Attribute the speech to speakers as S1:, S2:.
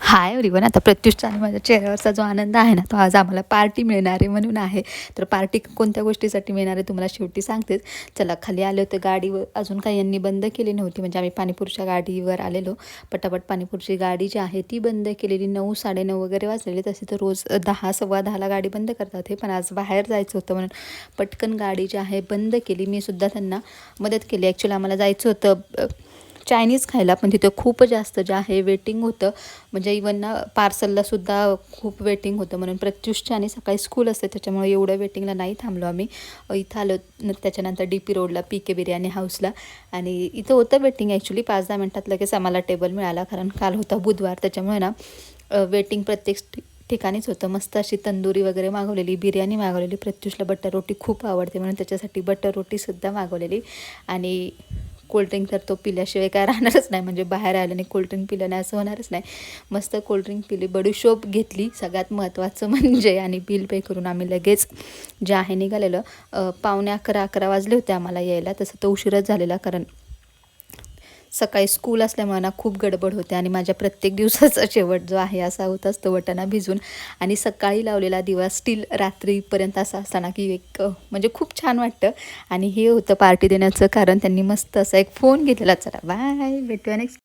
S1: Hi everyone. आता प्रत्युषचा आणि माझ्या चेहऱ्यावरचा जो आनंद आहे ना, तो आज आम्हाला पार्टी मिळणार आहे म्हणून आहे. तर पार्टी कोणत्या गोष्टीसाठी मिळणार आहे तुम्हाला शेवटी सांगतेच. चला खाली आले होते गाडीवर, अजून काही यांनी बंद केली नव्हती, म्हणजे आम्ही पाणीपुरीच्या गाडीवर आलेलो. पटापट पाणीपुरीची गाडी जी आहे ती बंद केलेली. 9, 9:30 वगैरे वाजलेले. तसे तर रोज 10, 10:15 गाडी बंद करतात हे, पण आज बाहेर जायचं होतं म्हणून पटकन गाडी जी आहे बंद केली. मी सुद्धा त्यांना मदत केली. ॲक्च्युली आम्हाला जायचं होतं चायनीज खायला, पण तिथं खूप जास्त जे आहे वेटिंग होतं. म्हणजे इवन ना पार्सललासुद्धा खूप वेटिंग होतं, म्हणून प्रत्युषच्या आणि सकाळी स्कूल असते त्याच्यामुळे एवढं वेटिंगला नाही थांबलो आम्ही. इथं आलो त्याच्यानंतर DP रोडला PK बिर्याणी हाऊसला, आणि इथं होतं वेटिंग ॲक्च्युली 5-10 मिनटात लगेच आम्हाला टेबल मिळाला, कारण काल होता बुधवार त्याच्यामुळे ना वेटिंग प्रत्येक ठिकाणीच होतं. मस्त अशी तंदुरी वगैरे मागवलेली, बिर्याणी मागवलेली. प्रत्युषला बटर रोटी खूप आवडते म्हणून त्याच्यासाठी बटर रोटीसुद्धा मागवलेली, आणि कोल्ड्रिंक तर तो पिल्याशिवाय काय राहणारच नाही, म्हणजे बाहेर आल्याने कोल्ड्रिंक पिलं नाही असं होणारच नाही. मस्त कोल्ड्रिंक पिली, बडीशोप घेतली सगळ्यात महत्त्वाचं म्हणजे, आणि बिल पे करून आम्ही लगेच जे आहे निघालेलं. 11:45 वाजले होते आम्हाला यायला. तसं तो उशीरच झालेला, कारण सकाळी स्कूल असल्यामुळे ना खूप गडबड होते, आणि माझ्या प्रत्येक दिवसाचा शेवट जो आहे असा होत असतो वटाणा भिजून. आणि सकाळी लावलेला दिवा स्टील रात्रीपर्यंत असा असताना की एक म्हणजे खूप छान वाटतं. आणि हे होतं पार्टी देण्याचं कारण. त्यांनी मस्त असा एक फोन घेतलेला. चला बाय, भेटूया नेक्स्ट.